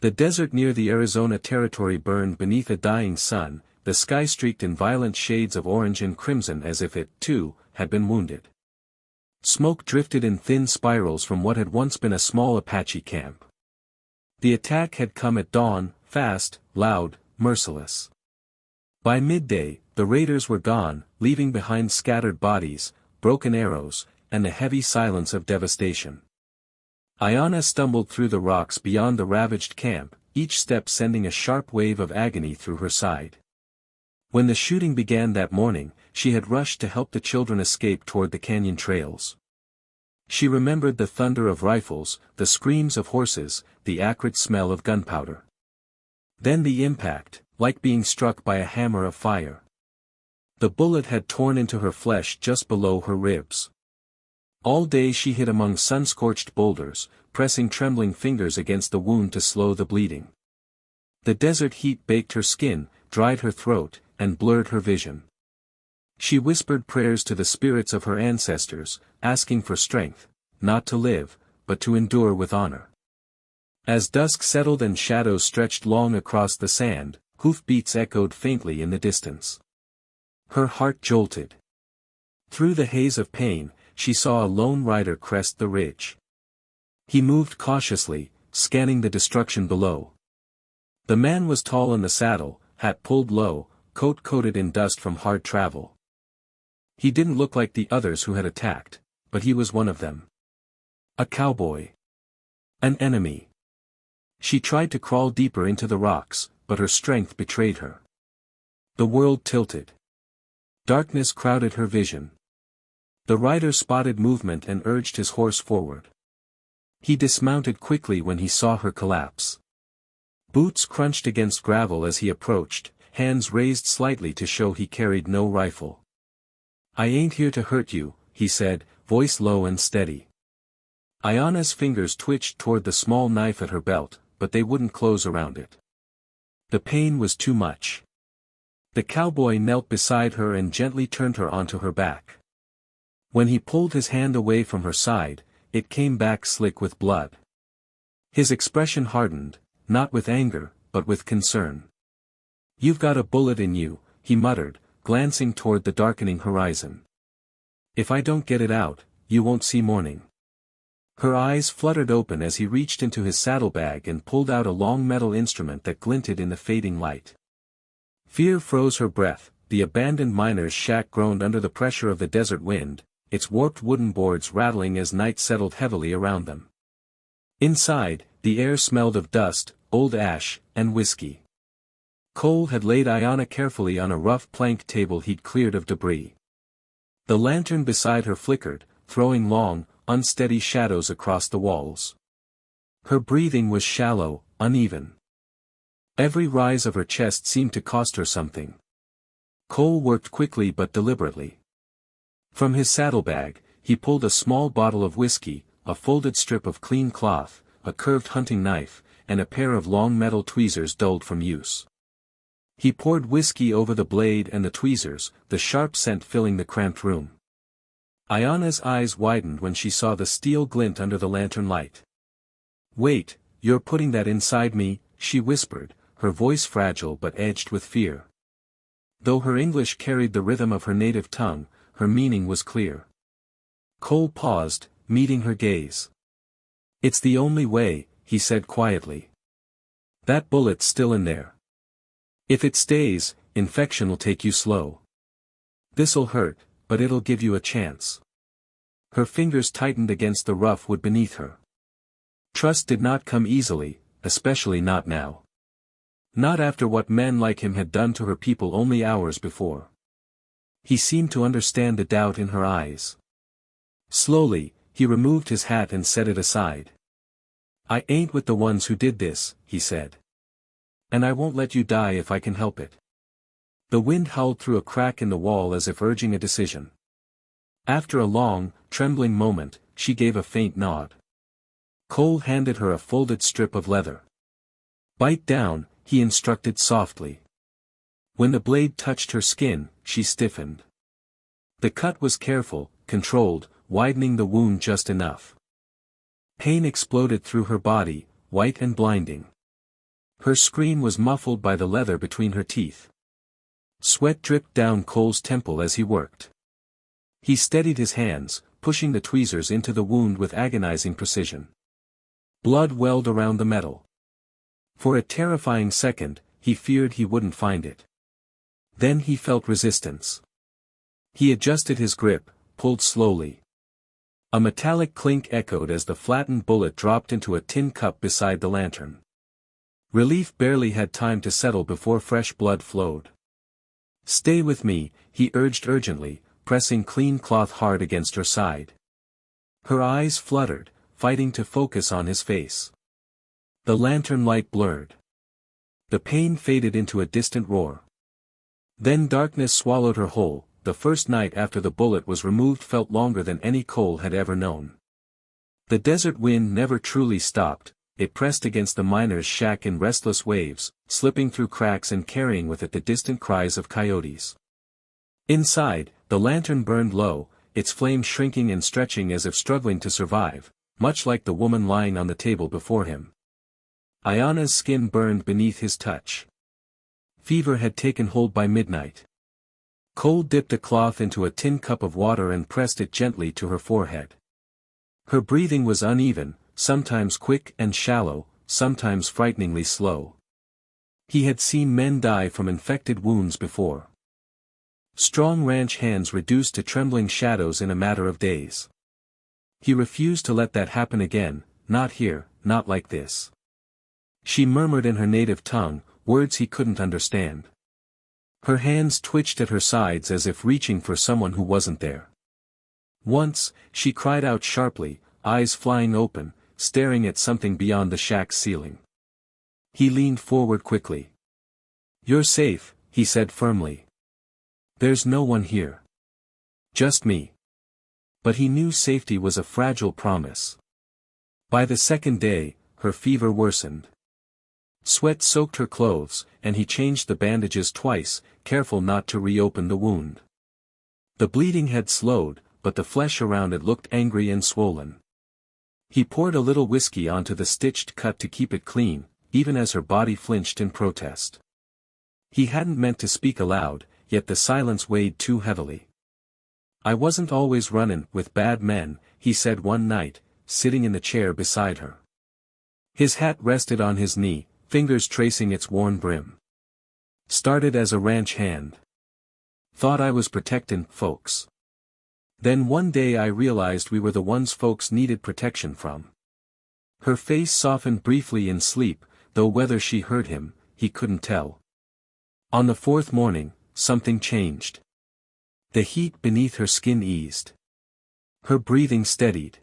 The desert near the Arizona territory burned beneath a dying sun, the sky streaked in violent shades of orange and crimson as if it, too, had been wounded. Smoke drifted in thin spirals from what had once been a small Apache camp. The attack had come at dawn, fast, loud, merciless. By midday, the raiders were gone, leaving behind scattered bodies, broken arrows, and the heavy silence of devastation. Ayanna stumbled through the rocks beyond the ravaged camp, each step sending a sharp wave of agony through her side. When the shooting began that morning, she had rushed to help the children escape toward the canyon trails. She remembered the thunder of rifles, the screams of horses, the acrid smell of gunpowder. Then the impact, like being struck by a hammer of fire. The bullet had torn into her flesh just below her ribs. All day she hid among sun-scorched boulders, pressing trembling fingers against the wound to slow the bleeding. The desert heat baked her skin, dried her throat, and blurred her vision. She whispered prayers to the spirits of her ancestors, asking for strength, not to live, but to endure with honor. As dusk settled and shadows stretched long across the sand, hoofbeats echoed faintly in the distance. Her heart jolted. Through the haze of pain, she saw a lone rider crest the ridge. He moved cautiously, scanning the destruction below. The man was tall in the saddle, hat pulled low, coat coated in dust from hard travel. He didn't look like the others who had attacked, but he was one of them. A cowboy. An enemy. She tried to crawl deeper into the rocks, but her strength betrayed her. The world tilted. Darkness crowded her vision. The rider spotted movement and urged his horse forward. He dismounted quickly when he saw her collapse. Boots crunched against gravel as he approached, hands raised slightly to show he carried no rifle. "I ain't here to hurt you," he said, voice low and steady. Ayanna's fingers twitched toward the small knife at her belt, but they wouldn't close around it. The pain was too much. The cowboy knelt beside her and gently turned her onto her back. When he pulled his hand away from her side, it came back slick with blood. His expression hardened, not with anger, but with concern. "You've got a bullet in you," he muttered, glancing toward the darkening horizon. "If I don't get it out, you won't see morning." Her eyes fluttered open as he reached into his saddlebag and pulled out a long metal instrument that glinted in the fading light. Fear froze her breath. The abandoned miner's shack groaned under the pressure of the desert wind, its warped wooden boards rattling as night settled heavily around them. Inside, the air smelled of dust, old ash, and whiskey. Cole had laid Ayanna carefully on a rough plank table he'd cleared of debris. The lantern beside her flickered, throwing long, unsteady shadows across the walls. Her breathing was shallow, uneven. Every rise of her chest seemed to cost her something. Cole worked quickly but deliberately. From his saddlebag, he pulled a small bottle of whiskey, a folded strip of clean cloth, a curved hunting knife, and a pair of long metal tweezers dulled from use. He poured whiskey over the blade and the tweezers, the sharp scent filling the cramped room. Ayanna's eyes widened when she saw the steel glint under the lantern light. "Wait, you're putting that inside me," she whispered, her voice fragile but edged with fear. Though her English carried the rhythm of her native tongue, her meaning was clear. Cole paused, meeting her gaze. "It's the only way," he said quietly. "That bullet's still in there. If it stays, infection will take you slow. This'll hurt, but it'll give you a chance." Her fingers tightened against the rough wood beneath her. Trust did not come easily, especially not now. Not after what men like him had done to her people only hours before. He seemed to understand the doubt in her eyes. Slowly, he removed his hat and set it aside. "I ain't with the ones who did this," he said. "And I won't let you die if I can help it." The wind howled through a crack in the wall as if urging a decision. After a long, trembling moment, she gave a faint nod. Cole handed her a folded strip of leather. "Bite down," he instructed softly. When the blade touched her skin, she stiffened. The cut was careful, controlled, widening the wound just enough. Pain exploded through her body, white and blinding. Her scream was muffled by the leather between her teeth. Sweat dripped down Cole's temple as he worked. He steadied his hands, pushing the tweezers into the wound with agonizing precision. Blood welled around the metal. For a terrifying second, he feared he wouldn't find it. Then he felt resistance. He adjusted his grip, pulled slowly. A metallic clink echoed as the flattened bullet dropped into a tin cup beside the lantern. Relief barely had time to settle before fresh blood flowed. "Stay with me," he urged urgently, pressing clean cloth hard against her side. Her eyes fluttered, fighting to focus on his face. The lantern light blurred. The pain faded into a distant roar. Then darkness swallowed her whole. The first night after the bullet was removed felt longer than any Cole had ever known. The desert wind never truly stopped, it pressed against the miner's shack in restless waves, slipping through cracks and carrying with it the distant cries of coyotes. Inside, the lantern burned low, its flame shrinking and stretching as if struggling to survive, much like the woman lying on the table before him. Ayana's skin burned beneath his touch. Fever had taken hold by midnight. Cole dipped a cloth into a tin cup of water and pressed it gently to her forehead. Her breathing was uneven, sometimes quick and shallow, sometimes frighteningly slow. He had seen men die from infected wounds before. Strong ranch hands reduced to trembling shadows in a matter of days. He refused to let that happen again, not here, not like this. She murmured in her native tongue, words he couldn't understand. Her hands twitched at her sides as if reaching for someone who wasn't there. Once, she cried out sharply, eyes flying open, staring at something beyond the shack's ceiling. He leaned forward quickly. "You're safe," he said firmly. "There's no one here. Just me." But he knew safety was a fragile promise. By the second day, her fever worsened. Sweat soaked her clothes, and he changed the bandages twice, careful not to reopen the wound. The bleeding had slowed, but the flesh around it looked angry and swollen. He poured a little whiskey onto the stitched cut to keep it clean, even as her body flinched in protest. He hadn't meant to speak aloud, yet the silence weighed too heavily. "I wasn't always runnin' with bad men," he said one night, sitting in the chair beside her. His hat rested on his knee, fingers tracing its worn brim. "Started as a ranch hand. Thought I was protectin' folks. Then one day I realized we were the ones folks needed protection from." Her face softened briefly in sleep, though whether she heard him, he couldn't tell. On the fourth morning, something changed. The heat beneath her skin eased. Her breathing steadied.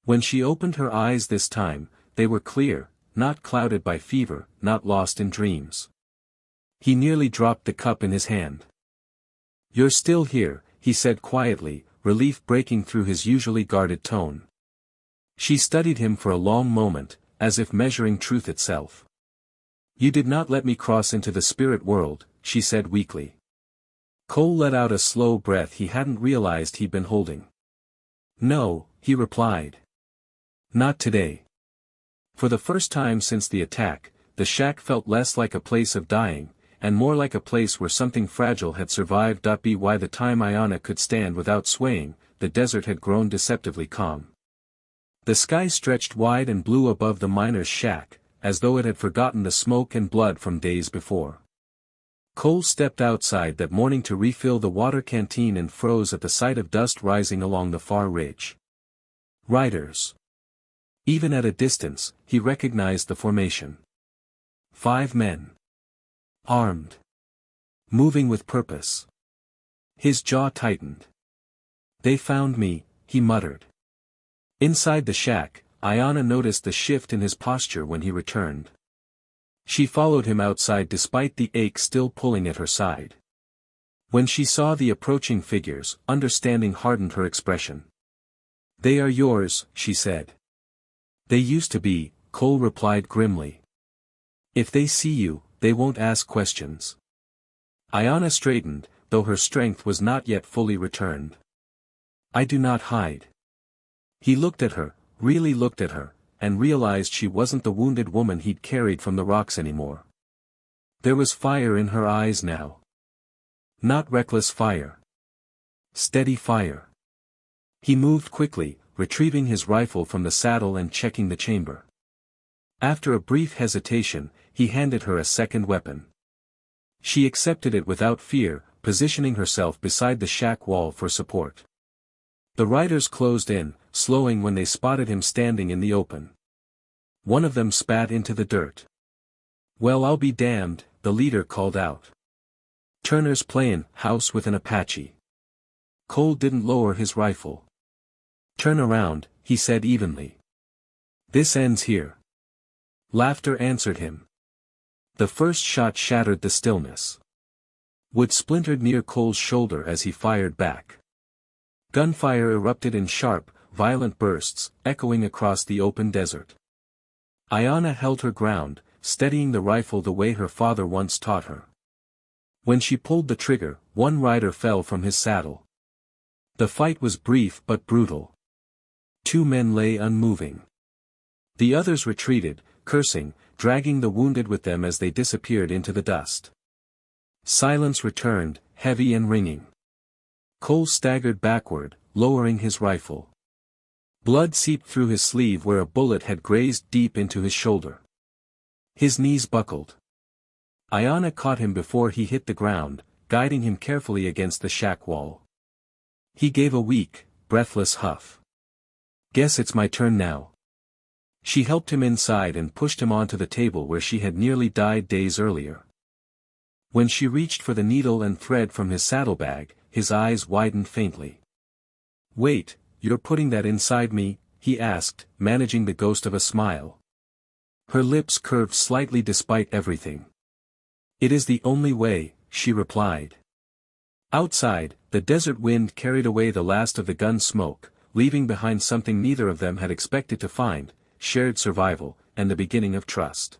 When she opened her eyes this time, they were clear, not clouded by fever, not lost in dreams. He nearly dropped the cup in his hand. "You're still here," he said quietly, relief breaking through his usually guarded tone. She studied him for a long moment, as if measuring truth itself. "You did not let me cross into the spirit world," she said weakly. Cole let out a slow breath he hadn't realized he'd been holding. "No," he replied. "Not today." For the first time since the attack, the shack felt less like a place of dying, and more like a place where something fragile had survived. By the time Ayana could stand without swaying, the desert had grown deceptively calm. The sky stretched wide and blue above the miner's shack, as though it had forgotten the smoke and blood from days before. Cole stepped outside that morning to refill the water canteen and froze at the sight of dust rising along the far ridge. Riders. Even at a distance, he recognized the formation. 5 men. Armed. Moving with purpose. His jaw tightened. "They found me," he muttered. Inside the shack, Ayana noticed the shift in his posture when he returned. She followed him outside despite the ache still pulling at her side. When she saw the approaching figures, understanding hardened her expression. "They are yours," she said. "They used to be," Cole replied grimly. "If they see you, they won't ask questions." Ayana straightened, though her strength was not yet fully returned. "I do not hide." He looked at her, really looked at her, and realized she wasn't the wounded woman he'd carried from the rocks anymore. There was fire in her eyes now. Not reckless fire. Steady fire. He moved quickly, retrieving his rifle from the saddle and checking the chamber. After a brief hesitation, he handed her a second weapon. She accepted it without fear, positioning herself beside the shack wall for support. The riders closed in, slowing when they spotted him standing in the open. One of them spat into the dirt. "Well, I'll be damned," the leader called out. "Turner's playin' house with an Apache." Cole didn't lower his rifle. "Turn around," he said evenly. "This ends here." Laughter answered him. The first shot shattered the stillness. Wood splintered near Cole's shoulder as he fired back. Gunfire erupted in sharp, violent bursts, echoing across the open desert. Ayanna held her ground, steadying the rifle the way her father once taught her. When she pulled the trigger, one rider fell from his saddle. The fight was brief but brutal. 2 men lay unmoving. The others retreated, cursing, dragging the wounded with them as they disappeared into the dust. Silence returned, heavy and ringing. Cole staggered backward, lowering his rifle. Blood seeped through his sleeve where a bullet had grazed deep into his shoulder. His knees buckled. Ayanna caught him before he hit the ground, guiding him carefully against the shack wall. He gave a weak, breathless huff. "Guess it's my turn now." She helped him inside and pushed him onto the table where she had nearly died days earlier. When she reached for the needle and thread from his saddlebag, his eyes widened faintly. "Wait, you're putting that inside me?" he asked, managing the ghost of a smile. Her lips curved slightly despite everything. "It is the only way," she replied. Outside, the desert wind carried away the last of the gun smoke, leaving behind something neither of them had expected to find: shared survival, and the beginning of trust.